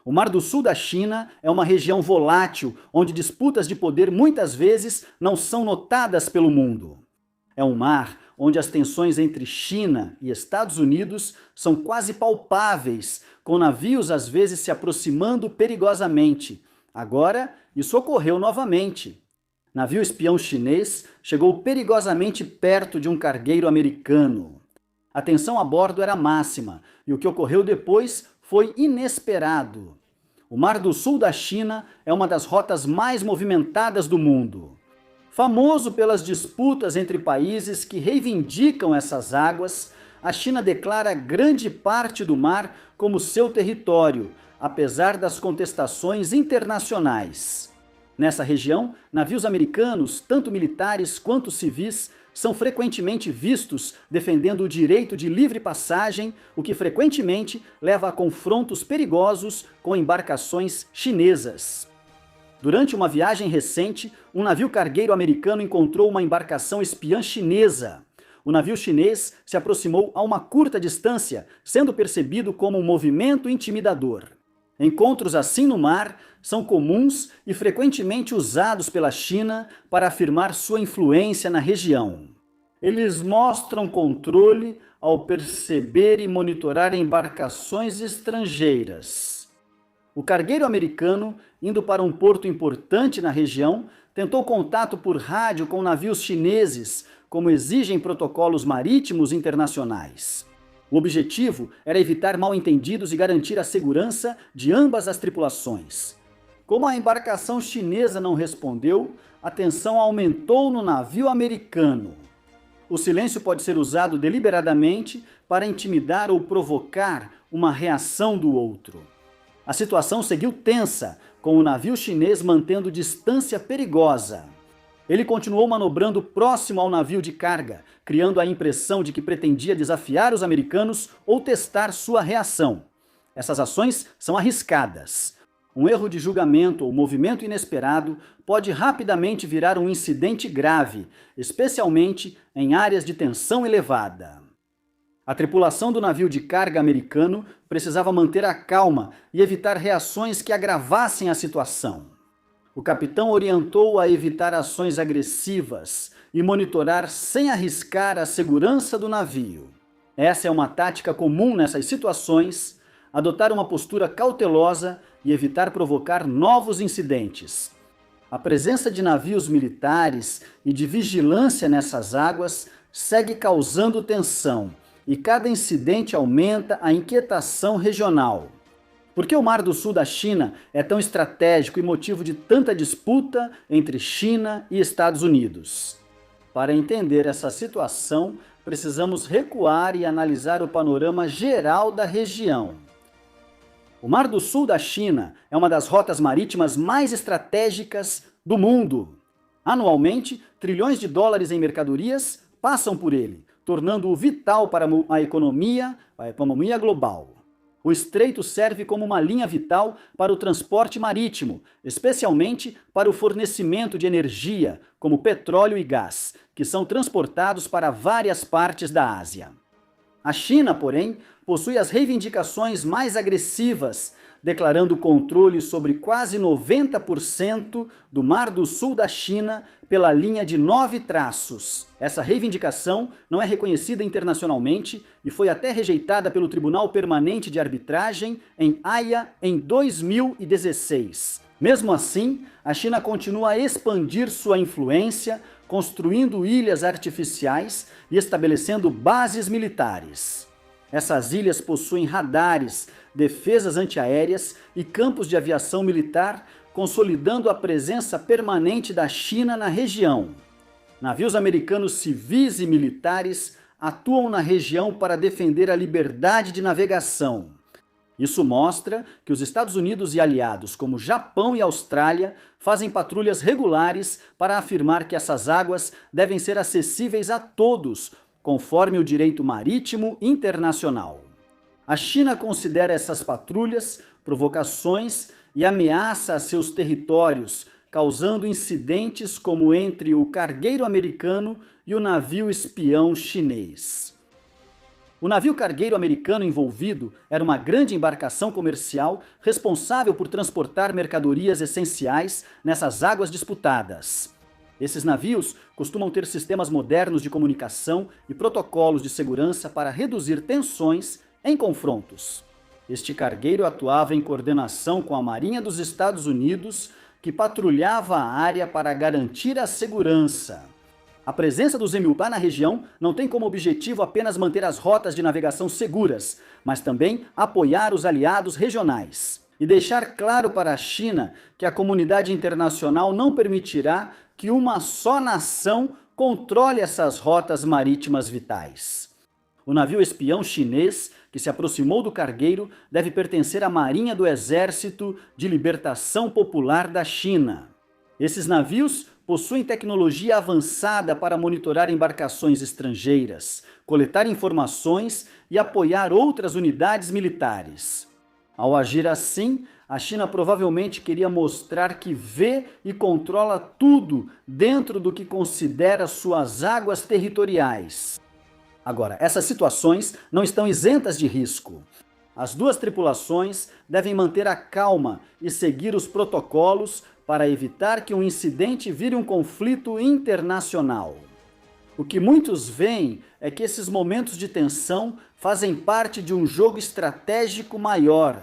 O Mar do Sul da China é uma região volátil, onde disputas de poder muitas vezes não são notadas pelo mundo. É um mar onde as tensões entre China e Estados Unidos são quase palpáveis, com navios às vezes se aproximando perigosamente. Agora, isso ocorreu novamente. Navio espião chinês chegou perigosamente perto de um cargueiro americano. A tensão a bordo era máxima e o que ocorreu depois foi inesperado. O Mar do Sul da China é uma das rotas mais movimentadas do mundo. Famoso pelas disputas entre países que reivindicam essas águas, a China declara grande parte do mar como seu território, apesar das contestações internacionais. Nessa região, navios americanos, tanto militares quanto civis, são frequentemente vistos defendendo o direito de livre passagem, o que frequentemente leva a confrontos perigosos com embarcações chinesas. Durante uma viagem recente, um navio cargueiro americano encontrou uma embarcação espiã chinesa. O navio chinês se aproximou a uma curta distância, sendo percebido como um movimento intimidador. Encontros assim no mar são comuns e frequentemente usados pela China para afirmar sua influência na região. Eles mostram controle ao perceber e monitorar embarcações estrangeiras. O cargueiro americano, indo para um porto importante na região, tentou contato por rádio com navios chineses, como exigem protocolos marítimos internacionais. O objetivo era evitar mal-entendidos e garantir a segurança de ambas as tripulações. Como a embarcação chinesa não respondeu, a tensão aumentou no navio americano. O silêncio pode ser usado deliberadamente para intimidar ou provocar uma reação do outro. A situação seguiu tensa, com o navio chinês mantendo distância perigosa. Ele continuou manobrando próximo ao navio de carga, criando a impressão de que pretendia desafiar os americanos ou testar sua reação. Essas ações são arriscadas. Um erro de julgamento ou movimento inesperado pode rapidamente virar um incidente grave, especialmente em áreas de tensão elevada. A tripulação do navio de carga americano precisava manter a calma e evitar reações que agravassem a situação. O capitão orientou a evitar ações agressivas e monitorar sem arriscar a segurança do navio. Essa é uma tática comum nessas situações, adotar uma postura cautelosa e evitar provocar novos incidentes. A presença de navios militares e de vigilância nessas águas segue causando tensão, e cada incidente aumenta a inquietação regional. Por que o Mar do Sul da China é tão estratégico e motivo de tanta disputa entre China e Estados Unidos? Para entender essa situação, precisamos recuar e analisar o panorama geral da região. O Mar do Sul da China é uma das rotas marítimas mais estratégicas do mundo. Anualmente, trilhões de dólares em mercadorias passam por ele, tornando-o vital para a economia global. O estreito serve como uma linha vital para o transporte marítimo, especialmente para o fornecimento de energia, como petróleo e gás, que são transportados para várias partes da Ásia. A China, porém, possui as reivindicações mais agressivas, declarando controle sobre quase 90% do Mar do Sul da China pela linha de 9 traços. Essa reivindicação não é reconhecida internacionalmente e foi até rejeitada pelo Tribunal Permanente de Arbitragem em Haia em 2016. Mesmo assim, a China continua a expandir sua influência, construindo ilhas artificiais e estabelecendo bases militares. Essas ilhas possuem radares, defesas antiaéreas e campos de aviação militar, consolidando a presença permanente da China na região. Navios americanos civis e militares atuam na região para defender a liberdade de navegação. Isso mostra que os Estados Unidos e aliados, como Japão e Austrália, fazem patrulhas regulares para afirmar que essas águas devem ser acessíveis a todos, conforme o direito marítimo internacional. A China considera essas patrulhas provocações e ameaça a seus territórios, causando incidentes como entre o cargueiro americano e o navio espião chinês. O navio cargueiro americano envolvido era uma grande embarcação comercial responsável por transportar mercadorias essenciais nessas águas disputadas. Esses navios costumam ter sistemas modernos de comunicação e protocolos de segurança para reduzir tensões em confrontos. Este cargueiro atuava em coordenação com a Marinha dos Estados Unidos, que patrulhava a área para garantir a segurança. A presença dos MUPA na região não tem como objetivo apenas manter as rotas de navegação seguras, mas também apoiar os aliados regionais. E deixar claro para a China que a comunidade internacional não permitirá que uma só nação controle essas rotas marítimas vitais. O navio espião chinês que se aproximou do cargueiro deve pertencer à Marinha do Exército de Libertação Popular da China. Esses navios possuem tecnologia avançada para monitorar embarcações estrangeiras, coletar informações e apoiar outras unidades militares. Ao agir assim, a China provavelmente queria mostrar que vê e controla tudo dentro do que considera suas águas territoriais. Agora, essas situações não estão isentas de risco. As duas tripulações devem manter a calma e seguir os protocolos para evitar que um incidente vire um conflito internacional. O que muitos veem é que esses momentos de tensão fazem parte de um jogo estratégico maior.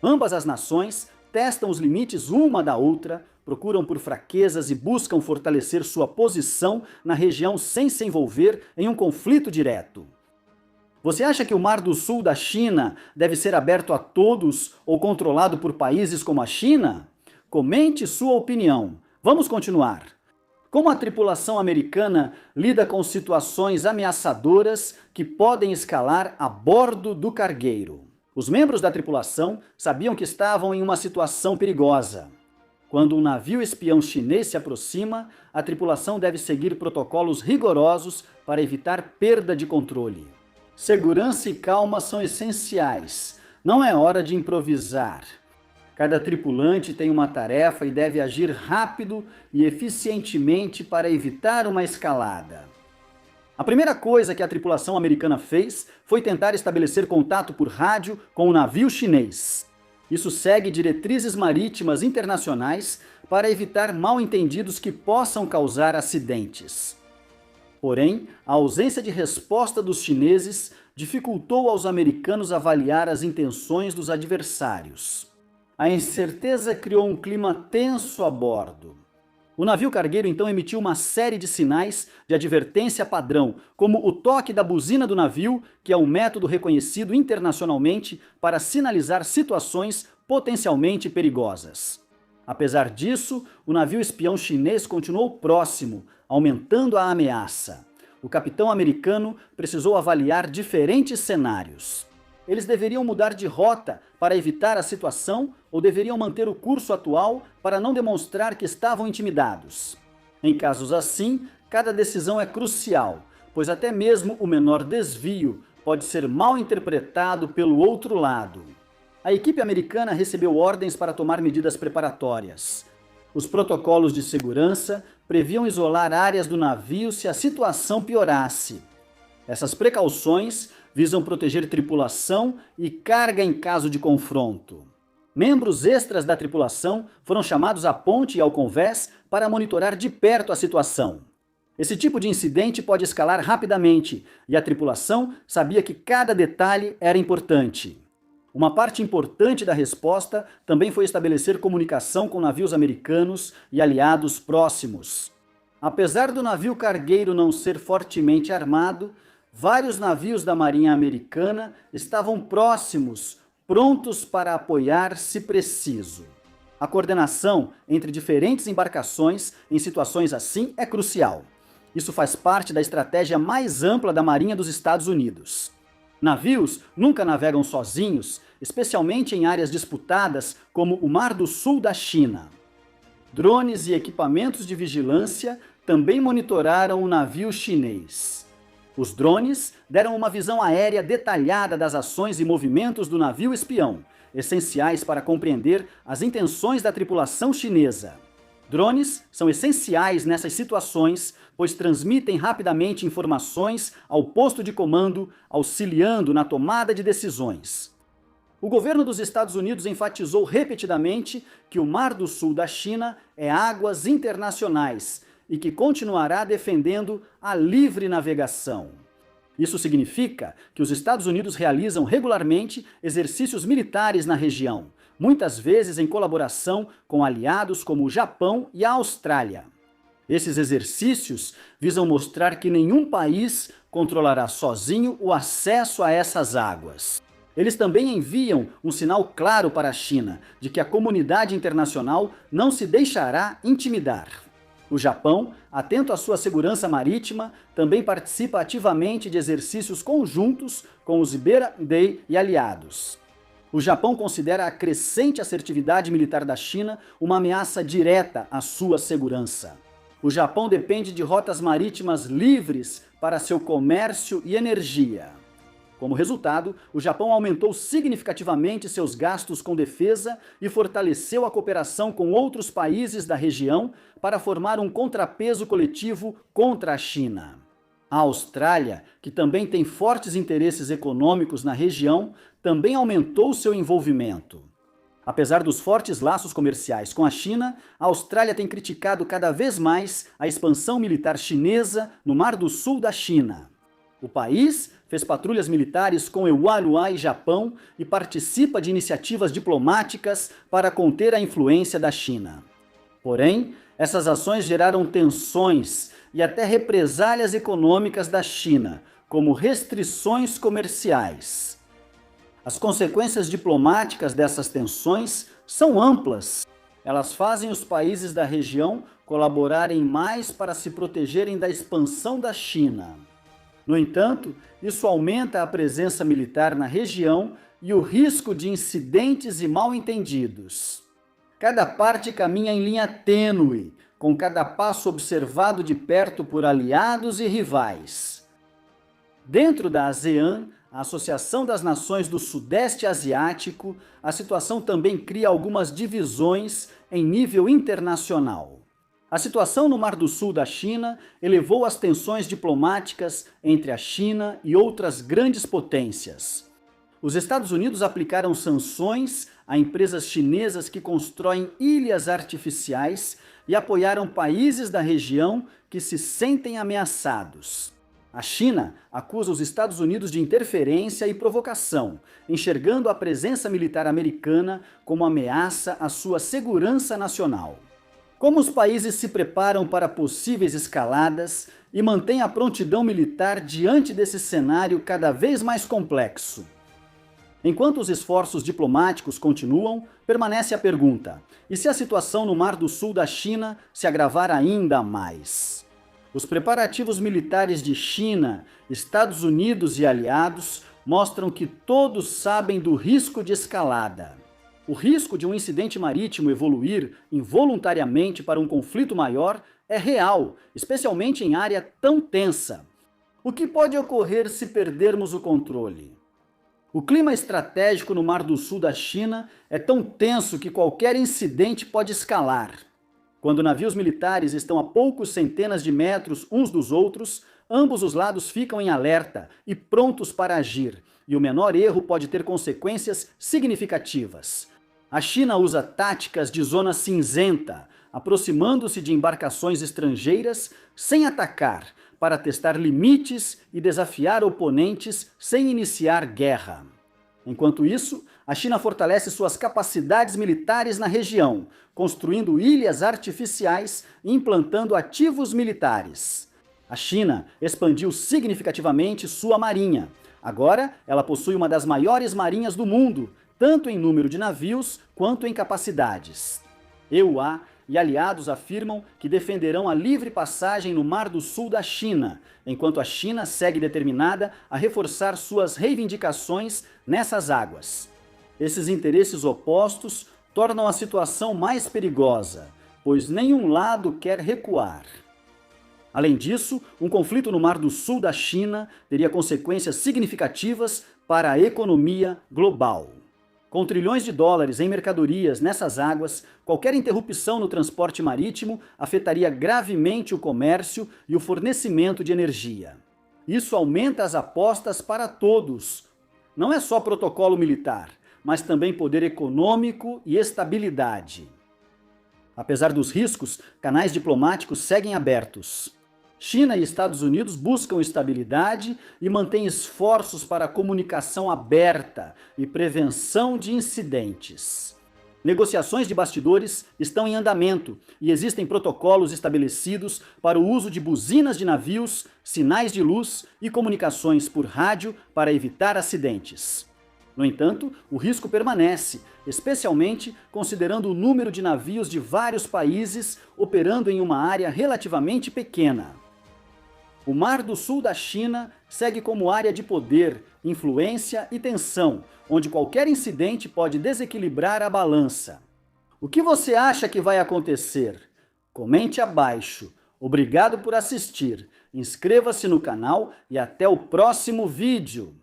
Ambas as nações testam os limites uma da outra, procuram por fraquezas e buscam fortalecer sua posição na região sem se envolver em um conflito direto. Você acha que o Mar do Sul da China deve ser aberto a todos ou controlado por países como a China? Comente sua opinião. Vamos continuar. Como a tripulação americana lida com situações ameaçadoras que podem escalar a bordo do cargueiro? Os membros da tripulação sabiam que estavam em uma situação perigosa. Quando um navio espião chinês se aproxima, a tripulação deve seguir protocolos rigorosos para evitar perda de controle. Segurança e calma são essenciais. Não é hora de improvisar. Cada tripulante tem uma tarefa e deve agir rápido e eficientemente para evitar uma escalada. A primeira coisa que a tripulação americana fez foi tentar estabelecer contato por rádio com o navio chinês. Isso segue diretrizes marítimas internacionais para evitar mal-entendidos que possam causar acidentes. Porém, a ausência de resposta dos chineses dificultou aos americanos avaliar as intenções dos adversários. A incerteza criou um clima tenso a bordo. O navio cargueiro então emitiu uma série de sinais de advertência padrão, como o toque da buzina do navio, que é um método reconhecido internacionalmente para sinalizar situações potencialmente perigosas. Apesar disso, o navio espião chinês continuou próximo, aumentando a ameaça. O capitão americano precisou avaliar diferentes cenários. Eles deveriam mudar de rota para evitar a situação ou deveriam manter o curso atual para não demonstrar que estavam intimidados? Em casos assim, cada decisão é crucial, pois até mesmo o menor desvio pode ser mal interpretado pelo outro lado. A equipe americana recebeu ordens para tomar medidas preparatórias. Os protocolos de segurança previam isolar áreas do navio se a situação piorasse. Essas precauções visam proteger tripulação e carga em caso de confronto. Membros extras da tripulação foram chamados à ponte e ao convés para monitorar de perto a situação. Esse tipo de incidente pode escalar rapidamente e a tripulação sabia que cada detalhe era importante. Uma parte importante da resposta também foi estabelecer comunicação com navios americanos e aliados próximos. Apesar do navio cargueiro não ser fortemente armado, vários navios da Marinha Americana estavam próximos, prontos para apoiar se preciso. A coordenação entre diferentes embarcações em situações assim é crucial. Isso faz parte da estratégia mais ampla da Marinha dos Estados Unidos. Navios nunca navegam sozinhos, especialmente em áreas disputadas como o Mar do Sul da China. Drones e equipamentos de vigilância também monitoraram o navio chinês. Os drones deram uma visão aérea detalhada das ações e movimentos do navio espião, essenciais para compreender as intenções da tripulação chinesa. Drones são essenciais nessas situações, pois transmitem rapidamente informações ao posto de comando, auxiliando na tomada de decisões. O governo dos Estados Unidos enfatizou repetidamente que o Mar do Sul da China é águas internacionais e que continuará defendendo a livre navegação. Isso significa que os Estados Unidos realizam regularmente exercícios militares na região, muitas vezes em colaboração com aliados como o Japão e a Austrália. Esses exercícios visam mostrar que nenhum país controlará sozinho o acesso a essas águas. Eles também enviam um sinal claro para a China de que a comunidade internacional não se deixará intimidar. O Japão, atento à sua segurança marítima, também participa ativamente de exercícios conjuntos com os Ibeira-Day e aliados. O Japão considera a crescente assertividade militar da China uma ameaça direta à sua segurança. O Japão depende de rotas marítimas livres para seu comércio e energia. Como resultado, o Japão aumentou significativamente seus gastos com defesa e fortaleceu a cooperação com outros países da região para formar um contrapeso coletivo contra a China. A Austrália, que também tem fortes interesses econômicos na região, também aumentou seu envolvimento. Apesar dos fortes laços comerciais com a China, a Austrália tem criticado cada vez mais a expansão militar chinesa no Mar do Sul da China. O país fez patrulhas militares com Uruguai e Japão e participa de iniciativas diplomáticas para conter a influência da China. Porém, essas ações geraram tensões e até represálias econômicas da China, como restrições comerciais. As consequências diplomáticas dessas tensões são amplas. Elas fazem os países da região colaborarem mais para se protegerem da expansão da China. No entanto, isso aumenta a presença militar na região e o risco de incidentes e mal-entendidos. Cada parte caminha em linha tênue, com cada passo observado de perto por aliados e rivais. Dentro da ASEAN, a Associação das Nações do Sudeste Asiático, a situação também cria algumas divisões em nível internacional. A situação no Mar do Sul da China elevou as tensões diplomáticas entre a China e outras grandes potências. Os Estados Unidos aplicaram sanções a empresas chinesas que constroem ilhas artificiais e apoiaram países da região que se sentem ameaçados. A China acusa os Estados Unidos de interferência e provocação, enxergando a presença militar americana como ameaça à sua segurança nacional. Como os países se preparam para possíveis escaladas e mantêm a prontidão militar diante desse cenário cada vez mais complexo? Enquanto os esforços diplomáticos continuam, permanece a pergunta: e se a situação no Mar do Sul da China se agravar ainda mais? Os preparativos militares de China, Estados Unidos e aliados mostram que todos sabem do risco de escalada. O risco de um incidente marítimo evoluir involuntariamente para um conflito maior é real, especialmente em área tão tensa. O que pode ocorrer se perdermos o controle? O clima estratégico no Mar do Sul da China é tão tenso que qualquer incidente pode escalar. Quando navios militares estão a poucos centenas de metros uns dos outros, ambos os lados ficam em alerta e prontos para agir, e o menor erro pode ter consequências significativas. A China usa táticas de zona cinzenta, aproximando-se de embarcações estrangeiras sem atacar, para testar limites e desafiar oponentes sem iniciar guerra. Enquanto isso, a China fortalece suas capacidades militares na região, construindo ilhas artificiais e implantando ativos militares. A China expandiu significativamente sua marinha. Agora, ela possui uma das maiores marinhas do mundo, tanto em número de navios quanto em capacidades. EUA e aliados afirmam que defenderão a livre passagem no Mar do Sul da China, enquanto a China segue determinada a reforçar suas reivindicações nessas águas. Esses interesses opostos tornam a situação mais perigosa, pois nenhum lado quer recuar. Além disso, um conflito no Mar do Sul da China teria consequências significativas para a economia global. Com trilhões de dólares em mercadorias nessas águas, qualquer interrupção no transporte marítimo afetaria gravemente o comércio e o fornecimento de energia. Isso aumenta as apostas para todos. Não é só protocolo militar, mas também poder econômico e estabilidade. Apesar dos riscos, canais diplomáticos seguem abertos. China e Estados Unidos buscam estabilidade e mantêm esforços para a comunicação aberta e prevenção de incidentes. Negociações de bastidores estão em andamento e existem protocolos estabelecidos para o uso de buzinas de navios, sinais de luz e comunicações por rádio para evitar acidentes. No entanto, o risco permanece, especialmente considerando o número de navios de vários países operando em uma área relativamente pequena. O Mar do Sul da China segue como área de poder, influência e tensão, onde qualquer incidente pode desequilibrar a balança. O que você acha que vai acontecer? Comente abaixo. Obrigado por assistir. Inscreva-se no canal e até o próximo vídeo.